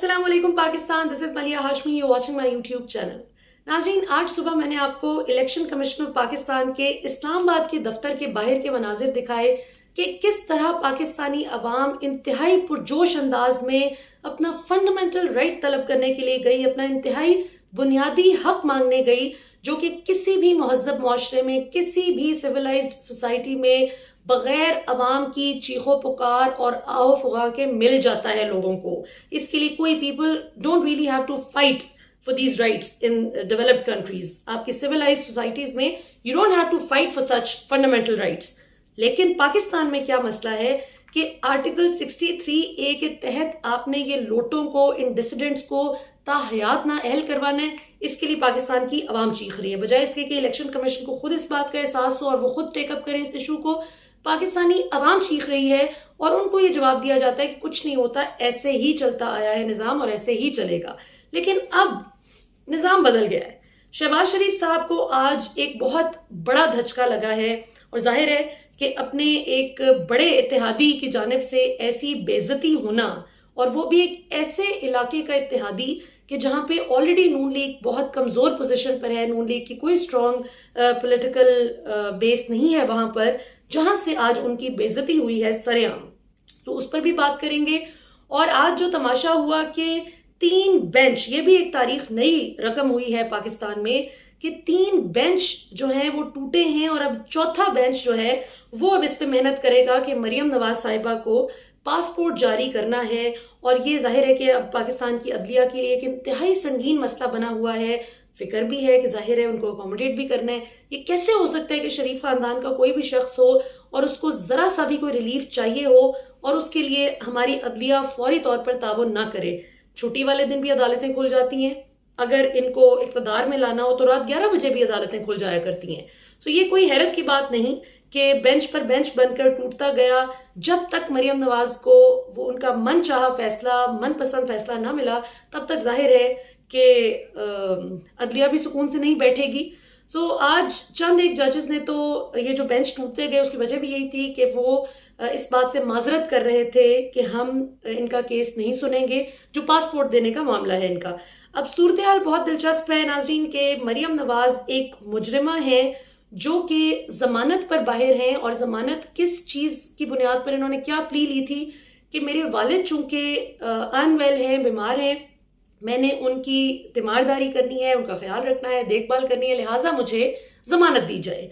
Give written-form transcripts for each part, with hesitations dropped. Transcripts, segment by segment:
अस्सलाम वालेकुम Pakistan, this is मलिया Hashmi, you watching my YouTube channel. नाज़रीन, आज सुबह मैंने आपको इलेक्शन कमीशन ऑफ पाकिस्तान के इस्लामाबाद के दफ्तर के बाहर के मनाजिर दिखाए कि किस तरह पाकिस्तानी अवाम इंतहाई पुरजोश अंदाज में अपना फंडामेंटल राइट तलब करने के लिए गई, अपना इंतहाई बुनियादी हक मांगने गई, जो कि किसी भी महज़्ज़ब मुआशरे में, किसी भी सिविलाइज्ड सोसाइटी में बगैर अवाम की चीखों पुकार और आओ फुगा के मिल जाता है लोगों को। इसके लिए कोई people don't really have to fight for these rights in developed countries. आपकी सिविलाइज्ड सोसाइटीज में you don't have to fight for such fundamental rights. लेकिन पाकिस्तान में क्या मसला है कि आर्टिकल 63A के तहत आपने ये लोटों को, इन डिसिडेंट्स को ताहयात ना अहल करवाना है। इसके लिए पाकिस्तान की अवाम चीख रही है, बजाय इसके कि इलेक्शन कमीशन को खुद इस बात का एहसास हो और वो खुद टेकअप करें इस इशू को। पाकिस्तानी अवाम चीख रही है और उनको ये जवाब दिया जाता है कि कुछ नहीं होता, ऐसे ही चलता आया है निजाम और ऐसे ही चलेगा। लेकिन अब निजाम बदल गया है। शहबाज शरीफ साहब को आज एक बहुत बड़ा धचका लगा है और जाहिर है कि अपने एक बड़े इत्तेहादी की जानिब से ऐसी बेइज्जती होना, और वो भी एक ऐसे इलाके का इत्तेहादी कि जहां पे ऑलरेडी नून लीग बहुत कमजोर पोजीशन पर है, नून लीग की कोई स्ट्रॉन्ग पॉलिटिकल बेस नहीं है वहां पर, जहां से आज उनकी बेइज्जती हुई है सरेआम। तो उस पर भी बात करेंगे। और आज जो तमाशा हुआ कि 3 बेंच, ये भी एक तारीख नई रकम हुई है पाकिस्तान में कि 3 बेंच जो हैं वो टूटे हैं और अब चौथा बेंच जो है वो अब इस पे मेहनत करेगा कि मरियम नवाज साहिबा को पासपोर्ट जारी करना है। और ये जाहिर है कि अब पाकिस्तान की अदलिया के लिए एक इंतहाई संगीन मसला बना हुआ है। फिक्र भी है कि जाहिर है उनको अकोमोडेट भी करना है। ये कैसे हो सकता है कि शरीफ खानदान का कोई भी शख्स हो और उसको जरा सा भी कोई रिलीफ चाहिए हो और उसके लिए हमारी अदलिया फौरी तौर पर ताउन ना करे। छुट्टी वाले दिन भी अदालतें खुल जाती हैं, अगर इनको इक़्तिदार में लाना हो तो रात 11 बजे भी अदालतें खुल जाया करती हैं। तो ये कोई हैरत की बात नहीं कि बेंच पर बेंच बनकर टूटता गया। जब तक मरियम नवाज को वो उनका मन चाहा फैसला, मनपसंद फैसला ना मिला, तब तक जाहिर है कि अदलिया भी सुकून से नहीं बैठेगी। सो आज चंद एक जजेस ने तो ये जो बेंच टूटते गए उसकी वजह भी यही थी कि वो इस बात से माजरत कर रहे थे कि हम इनका केस नहीं सुनेंगे, जो पासपोर्ट देने का मामला है इनका। अब सूरत हाल बहुत दिलचस्प है नाजरीन के मरियम नवाज एक मुजरिमा है जो कि जमानत पर बाहर हैं। और जमानत किस चीज की बुनियाद पर, इन्होंने क्या प्ली ली थी कि मेरे वालिद चूंकि अनवेल हैं, बीमार हैं, मैंने उनकी तीमारदारी करनी है, उनका ख्याल रखना है, देखभाल करनी है, लिहाजा मुझे जमानत दी जाए।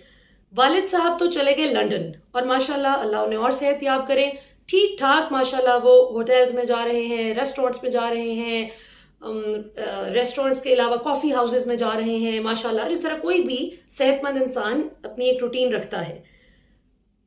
वालिद साहब तो चले गए लंदन और माशाल्लाह अल्लाह उन्हें और सेहत याब करें, ठीक ठाक माशाल्लाह वो होटल्स में जा रहे हैं, रेस्टोरेंट्स में जा रहे हैं, रेस्टोरेंट्स के अलावा कॉफी हाउसेस में जा रहे हैं माशाल्लाह, जिस तरह कोई भी सेहतमंद इंसान अपनी एक रूटीन रखता है।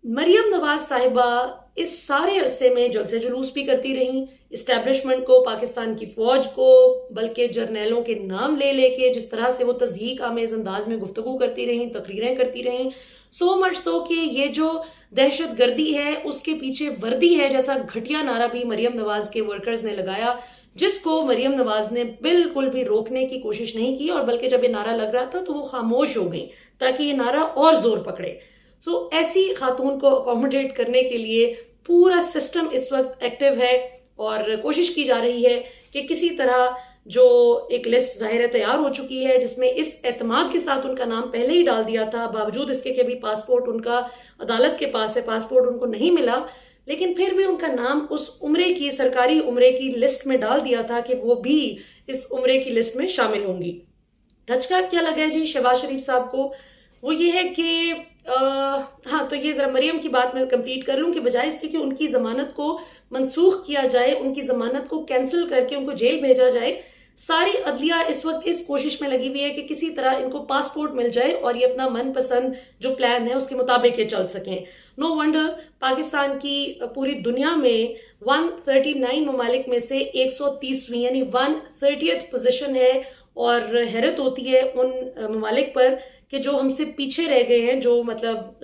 मरियम नवाज साहिबा इस सारे अरसे में जलसे जुलूस भी करती रहीं, इस्टेब्लिशमेंट को, पाकिस्तान की फौज को, बल्कि जर्नैलों के नाम ले लेके जिस तरह से वो तज़हीक आमेज अंदाज में गुफ्तगू करती रहीं, तकरीरें करती रहीं। सो मच सो कि ये जो दहशत गर्दी है उसके पीछे वर्दी है जैसा घटिया नारा भी मरियम नवाज के वर्कर्स ने लगाया, जिसको मरियम नवाज ने बिल्कुल भी रोकने की कोशिश नहीं की। और बल्कि जब ये नारा लग रहा था तो वो खामोश हो गई ताकि ये नारा और जोर पकड़े। सो ऐसी खातून को अकोमोडेट करने के लिए पूरा सिस्टम इस वक्त एक्टिव है और कोशिश की जा रही है कि किसी तरह जो एक लिस्ट जाहिर तैयार हो चुकी है जिसमें इस एतमाद के साथ उनका नाम पहले ही डाल दिया था, बावजूद इसके कि अभी पासपोर्ट उनका अदालत के पास है, पासपोर्ट उनको नहीं मिला, लेकिन फिर भी उनका नाम उस उम्रे की, सरकारी उम्रे की लिस्ट में डाल दिया था कि वो भी इस उम्रे की लिस्ट में शामिल होंगी। धचका क्या लगा है जी शहबाज शरीफ साहब को, वो ये है कि हाँ, तो ये जरा मरियम की बात मैं कंप्लीट कर लूं कि बजाय इसके कि उनकी जमानत को मनसूख किया जाए, उनकी जमानत को कैंसिल करके उनको जेल भेजा जाए, सारी अदलिया इस वक्त इस कोशिश में लगी हुई है कि किसी तरह इनको पासपोर्ट मिल जाए और ये अपना मनपसंद जो प्लान है उसके मुताबिक ये चल सकें। नो वंडर पाकिस्तान की पूरी दुनिया में 139 ममालिक में से 130वीं यानी 130th पोजीशन है। और हैरत होती है उन ममालिक पर कि जो हमसे पीछे रह गए हैं, जो मतलब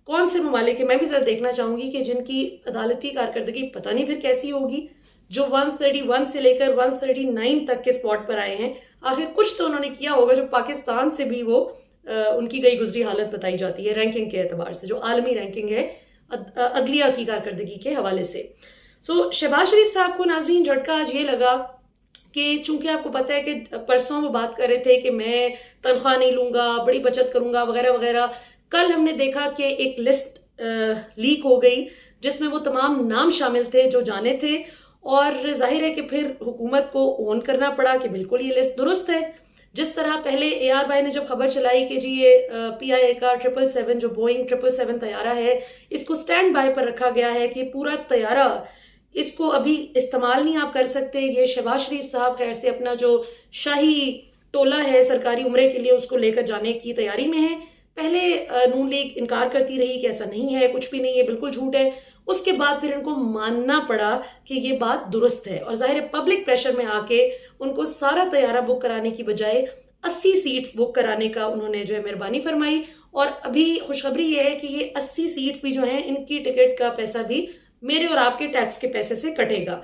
कौन से ममालिक है, मैं भी जरा देखना चाहूंगी कि जिनकी अदालती कारकर्दगी पता नहीं फिर कैसी होगी, जो 131 से लेकर 139 तक के स्पॉट पर आए हैं। आखिर कुछ तो उन्होंने किया होगा जो पाकिस्तान से भी वो उनकी गई गुजरी हालत बताई जाती है रैंकिंग के एतबार से, जो आलमी रैंकिंग है अदलिया की कारकर्दगी के हवाले से। शहबाज शरीफ साहब को नाजरीन झटका आज ये लगा कि चूंकि आपको पता है कि परसों वो बात कर रहे थे कि मैं तनख्वाह नहीं लूंगा, बड़ी बचत करूंगा वगैरह वगैरह। कल हमने देखा कि एक लिस्ट लीक हो गई जिसमें वो तमाम नाम शामिल थे जो जाने थे, और जाहिर है कि फिर हुकूमत को ओन करना पड़ा कि बिल्कुल ये लिस्ट दुरुस्त है। जिस तरह पहले AR भाई ने जब खबर चलाई कि जी ये PIA का 777 जो बोइंग 777 तैयारा है, इसको स्टैंड बाय पर रखा गया है कि पूरा तैयारा इसको अभी इस्तेमाल नहीं आप कर सकते। ये शहबाज शरीफ साहब खैर से अपना जो शाही टोला है सरकारी उम्रे के लिए उसको लेकर जाने की तैयारी में है। पहले नून लीग इनकार करती रही कि ऐसा नहीं है, कुछ भी नहीं है, बिल्कुल झूठ है। उसके बाद फिर इनको मानना पड़ा कि ये बात दुरुस्त है, और जाहिर है पब्लिक प्रेशर में आके उनको सारा तैयारा बुक कराने की बजाय 80 सीट्स बुक कराने का उन्होंने जो है मेहरबानी फरमाई। और अभी खुशखबरी ये है कि ये 80 सीट्स भी जो हैं इनकी टिकट का पैसा भी मेरे और आपके टैक्स के पैसे से कटेगा।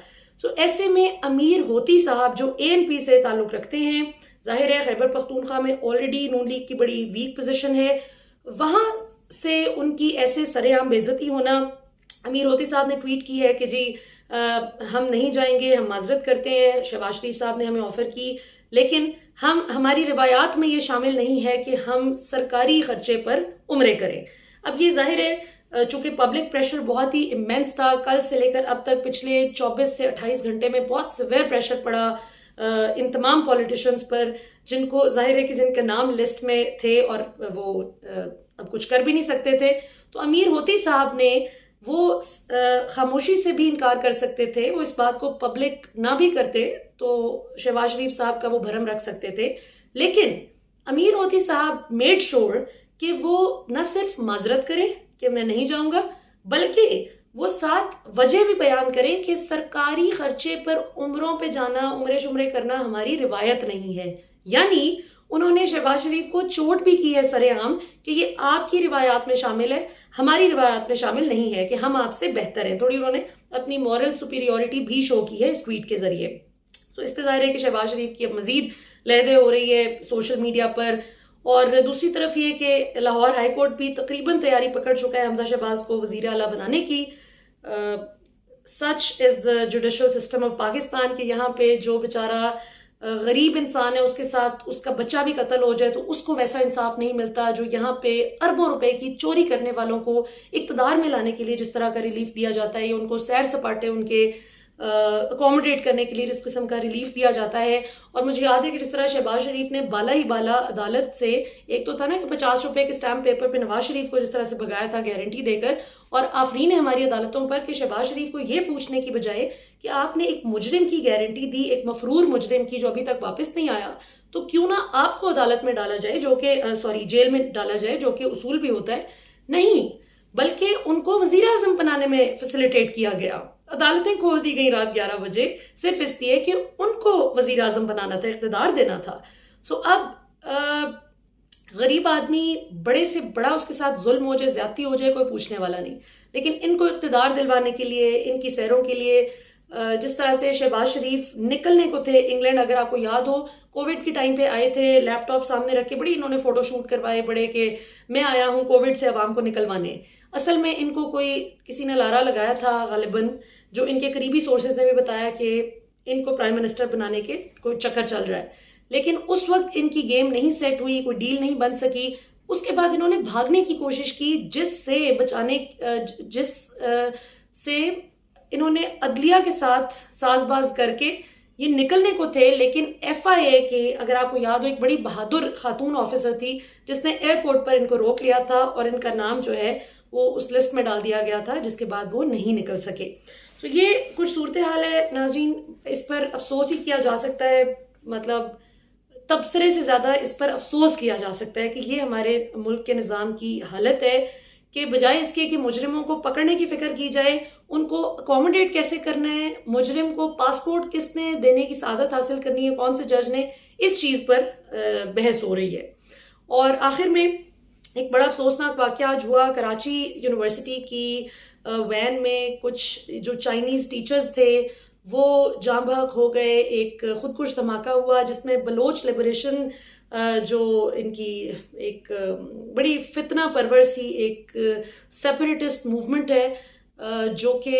ऐसे में अमीर होती साहब जो ANP से ताल्लुक रखते हैं, जाहिर है खैबर पख्तूनख्वा में ऑलरेडी नून लीग की बड़ी वीक पोजीशन है, वहां से उनकी ऐसे सरेआम बेइज्जती होना। अमीर होती साहब ने ट्वीट की है कि जी हम नहीं जाएंगे, हम माजरत करते हैं, शहबाज शरीफ साहब ने हमें ऑफर की, लेकिन हमारी रिवायात में ये शामिल नहीं है कि हम सरकारी खर्चे पर उम्रे करें। अब ये जाहिर है चूंकि पब्लिक प्रेशर बहुत ही इमेंस था, कल से लेकर अब तक पिछले 24 से 28 घंटे में बहुत सिवियर प्रेशर पड़ा इन तमाम पॉलिटिशियंस पर, जिनको जाहिर है कि जिनके नाम लिस्ट में थे और वो अब कुछ कर भी नहीं सकते थे। तो अमीर होती साहब ने वो खामोशी से भी इनकार कर सकते थे, वो इस बात को पब्लिक ना भी करते तो शहबाज शरीफ साहब का वो भरम रख सकते थे, लेकिन अमीर होती साहब मेड श्योर कि वो न सिर्फ माजरत करें कि मैं नहीं जाऊंगा, बल्कि वो साथ वजह भी बयान करें कि सरकारी खर्चे पर उम्रों पे जाना, उम्रे शुमरे करना हमारी रिवायत नहीं है। यानी उन्होंने शहबाज शरीफ को चोट भी की है सरेआम कि ये आपकी रिवायात में शामिल है, हमारी रिवायात में शामिल नहीं है, कि हम आपसे बेहतर हैं। थोड़ी उन्होंने अपनी मॉरल सुपीरियोरिटी भी शो की है इस ट्वीट के जरिए। इस पे जाहिर है कि शहबाज शरीफ की अब मजीद लहरें हो रही है सोशल मीडिया पर। और दूसरी तरफ ये कि लाहौर हाई कोर्ट भी तकरीबन तैयारी पकड़ चुका है हमजा शहबाज को वजीर आला बनाने की। Such is the judicial system of Pakistan के यहाँ पे जो बेचारा गरीब इंसान है उसके साथ उसका बच्चा भी कत्ल हो जाए तो उसको वैसा इंसाफ नहीं मिलता जो यहाँ पे अरबों रुपए की चोरी करने वालों को इक्तदार में लाने के लिए जिस तरह का रिलीफ दिया जाता है, या उनको सैर सपाटे उनके अकोमोडेट करने के लिए जिस किस्म का रिलीफ दिया जाता है। और मुझे याद है कि जिस तरह शहबाज शरीफ ने बाला ही बाला अदालत से, एक तो था ना कि 50 रुपए के स्टैम्प पेपर पे नवाज शरीफ को जिस तरह से भगाया था गारंटी देकर, और आफरीन है हमारी अदालतों पर कि शहबाज शरीफ को यह पूछने की बजाय कि आपने एक मुजरिम की गारंटी दी, एक मफरूर मुजरिम की जो अभी तक वापस नहीं आया, तो क्यों ना आपको अदालत में डाला जाए, जो कि जेल में डाला जाए, जो कि उसूल भी होता है। नहीं, बल्कि उनको वजीर आजम बनाने में फैसिलिटेट किया गया। अदालतें खोल दी गई रात 11 बजे सिर्फ इसलिए कि उनको वजीर आजम बनाना था, इख्तिदार देना था। अब गरीब आदमी बड़े से बड़ा उसके साथ जुल्म हो जाए, ज्यादती हो जाए, कोई पूछने वाला नहीं, लेकिन इनको इख्तिदार दिलवाने के लिए, इनकी सैरों के लिए, जिस तरह से शहबाज शरीफ निकलने को थे इंग्लैंड, अगर आपको याद हो कोविड के टाइम पे आए थे, लैपटॉप सामने रख के बड़ी इन्होंने फोटोशूट करवाए बड़े कि मैं आया हूं कोविड से अवाम को निकलवाने। असल में इनको किसी ने लारा लगाया था गालिबन, जो इनके करीबी सोर्सेज ने भी बताया कि इनको प्राइम मिनिस्टर बनाने के कोई चक्कर चल रहा है, लेकिन उस वक्त इनकी गेम नहीं सेट हुई, कोई डील नहीं बन सकी। उसके बाद इन्होंने भागने की कोशिश की, जिस से इन्होंने अदलिया के साथ साजबाज करके ये निकलने को थे। लेकिन FIA के, अगर आपको याद हो, एक बड़ी बहादुर खातून ऑफिसर थी जिसने एयरपोर्ट पर इनको रोक लिया था और इनका नाम जो है वो उस लिस्ट में डाल दिया गया था, जिसके बाद वो नहीं निकल सके। तो ये कुछ सूरत हाल है नाजरीन, इस पर अफसोस ही किया जा सकता है, मतलब तबसरे से ज्यादा इस पर अफसोस किया जा सकता है कि ये हमारे मुल्क के निज़ाम की हालत है कि बजाय इसके कि मुजरिमों को पकड़ने की फिक्र की जाए, उनको अकोमोडेट कैसे करना है, मुजरिम को पासपोर्ट किसने देने की सादत हासिल करनी है, कौन से जज ने, इस चीज पर बहस हो रही है। और आखिर में एक बड़ा अफसोसनाक वाकया आज हुआ, कराची यूनिवर्सिटी की वैन में कुछ जो चाइनीज टीचर्स थे वो जाम बहक हो गए। एक खुदकुश धमाका हुआ जिसमें बलोच लिबरेशन जो इनकी एक बड़ी फितना परवर सी एक सेपरेटिस्ट मूवमेंट है, जो कि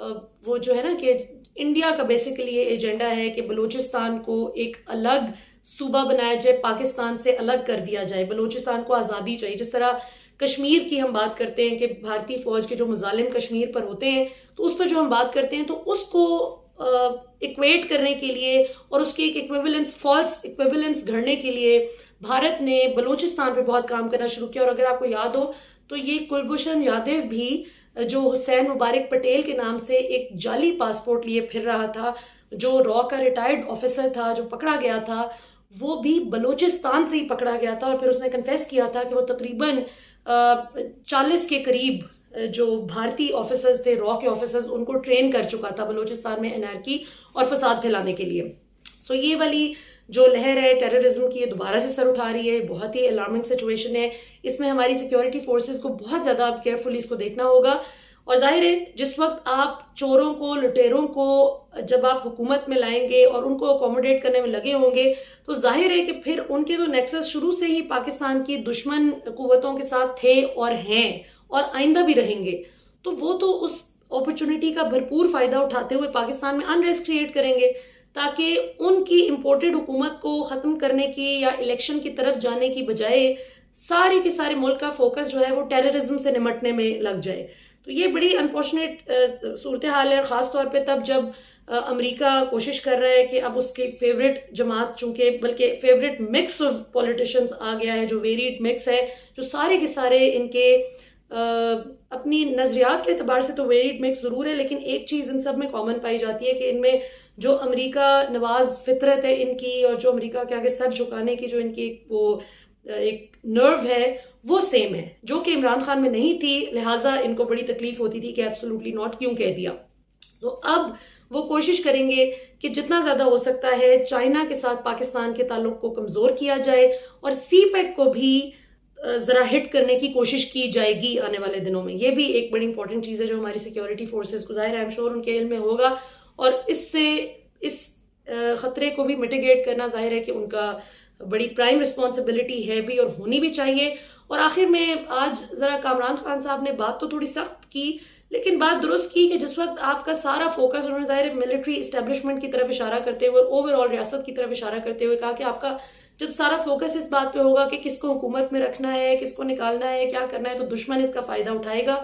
वो जो है ना कि इंडिया का बेसिकली ये एजेंडा है कि बलूचिस्तान को एक अलग सूबा बनाया जाए, पाकिस्तान से अलग कर दिया जाए, बलूचिस्तान को आज़ादी चाहिए। जिस तरह कश्मीर की हम बात करते हैं कि भारतीय फौज के जो मुजालिम कश्मीर पर होते हैं, तो उस पर जो हम बात करते हैं तो उसको इक्वेट करने के लिए और उसके एक इक्विवेलेंस, फॉल्स इक्विवेलेंस गढ़ने के लिए भारत ने बलूचिस्तान पे बहुत काम करना शुरू किया। और अगर आपको याद हो तो ये कुलभूषण यादव भी जो हुसैन मुबारक पटेल के नाम से एक जाली पासपोर्ट लिए फिर रहा था, जो रॉ का रिटायर्ड ऑफिसर था जो पकड़ा गया था, वो भी बलूचिस्तान से ही पकड़ा गया था। और फिर उसने कन्फेस किया था कि वो तकरीबन 40 के करीब जो भारतीय ऑफिसर्स थे, रॉ के ऑफिसर्स, उनको ट्रेन कर चुका था बलूचिस्तान में एनार्की और फसाद फैलाने के लिए। सो ये वाली जो लहर है टेररिज्म की, ये दोबारा से सर उठा रही है। बहुत ही अलार्मिंग सिचुएशन है। इसमें हमारी सिक्योरिटी फोर्सेस को बहुत ज्यादा केयरफुली इसको देखना होगा। और जाहिर है जिस वक्त आप चोरों को, लुटेरों को जब आप हुकूमत में लाएंगे और उनको अकोमोडेट करने में लगे होंगे, तो जाहिर है कि फिर उनके तो नेक्सस शुरू से ही पाकिस्तान की दुश्मन कुव्वतों के साथ थे और हैं और आइंदा भी रहेंगे। तो वो तो उस अपॉर्चुनिटी का भरपूर फायदा उठाते हुए पाकिस्तान में अनरेस्ट क्रिएट करेंगे, ताकि उनकी इंपोर्टेड हुकूमत को खत्म करने की या इलेक्शन की तरफ जाने की बजाय सारे के सारे मुल्क का फोकस जो है वो टेररिज्म से निमटने में लग जाए। तो ये बड़ी अनफॉर्चुनेट सूरत हाल है, खास तौर पे तब जब अमेरिका कोशिश कर रहा है कि अब उसके फेवरेट जमात, चूंकि बल्कि फेवरेट मिक्स ऑफ पॉलिटिशियंस आ गया है, जो वेरिड मिक्स है, जो सारे के सारे इनके अपनी नजरियात के एतबार से तो वेरिड मिक्स जरूर है, लेकिन एक चीज इन सब में कॉमन पाई जाती है कि इनमें जो अमेरिका नवाज फितरत है इनकी, और जो अमेरिका के आगे सर झुकाने की जो इनकी वो एक नर्व है, वो सेम है, जो कि इमरान खान में नहीं थी। लिहाजा इनको बड़ी तकलीफ होती थी कि एब्सोल्युटली नॉट क्यों कह दिया। तो अब वो कोशिश करेंगे कि जितना ज्यादा हो सकता है चाइना के साथ पाकिस्तान के ताल्लुक को कमजोर किया जाए, और सीपेक को भी जरा हिट करने की कोशिश की जाएगी आने वाले दिनों में। ये भी एक बड़ी इंपॉर्टेंट चीज है जो हमारी सिक्योरिटी फोर्सेस को, जाहिर है आई एम श्योर उनके इल्म में होगा, और इससे इस खतरे को भी मिटिगेट करना जाहिर है कि उनका बड़ी प्राइम रिस्पॉन्सिबिलिटी है भी और होनी भी चाहिए। और आखिर में आज जरा कामरान खान साहब ने बात तो थोड़ी सख्त की, लेकिन बात दुरुस्त की कि जिस वक्त आपका सारा फोकस, उन्होंने जाहिर मिलिट्री इस्टेब्लिशमेंट की तरफ इशारा करते हुए, ओवरऑल रियासत की तरफ इशारा करते हुए कहा कि आपका जब सारा फोकस इस बात पे होगा कि किसको हुकूमत में रखना है, किसको निकालना है, क्या करना है, तो दुश्मन इसका फायदा उठाएगा।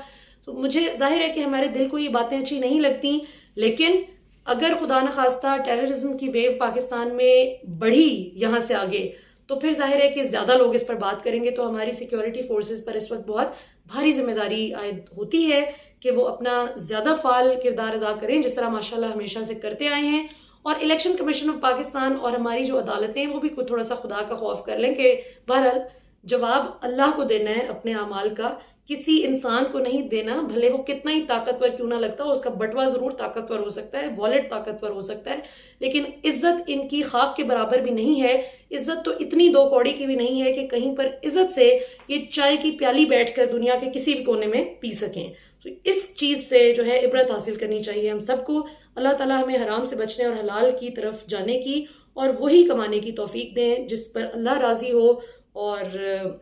तो मुझे जाहिर है कि हमारे दिल को ये बातें अच्छी नहीं लगती, लेकिन अगर खुदा न खास्ता टेररिज्म की वेव पाकिस्तान में बढ़ी यहां से आगे, तो फिर जाहिर है कि ज्यादा लोग इस पर बात करेंगे। तो हमारी सिक्योरिटी फोर्सेस पर इस वक्त बहुत भारी जिम्मेदारी आयद होती है कि वो अपना ज्यादा फाल किरदार अदा करें, जिस तरह माशाल्लाह हमेशा से करते आए हैं। और इलेक्शन कमीशन ऑफ पाकिस्तान और हमारी जो अदालतें हैं वो भी थोड़ा सा खुदा का खौफ कर लें कि बहरहाल जवाब अल्लाह को देना है अपने अमाल का, किसी इंसान को नहीं देना, भले वो कितना ही ताकतवर क्यों ना लगता हो। उसका बटवा जरूर ताकतवर हो सकता है, वॉलेट ताकतवर हो सकता है, लेकिन इज्जत इनकी खाक के बराबर भी नहीं है। इज्जत तो इतनी दो कौड़ी की भी नहीं है कि कहीं पर इज्जत से ये चाय की प्याली बैठकर दुनिया के किसी भी कोने में पी सकें। तो इस चीज से जो है इबरत हासिल करनी चाहिए हम सबको। अल्लाह ताला हमें हराम से बचने और हलाल की तरफ जाने की और वही कमाने की तौफीक दें जिस पर अल्लाह राजी हो, और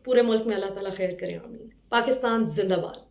पूरे मुल्क में अल्लाह ताला खैर करे। आमीन। पाकिस्तान जिंदाबाद।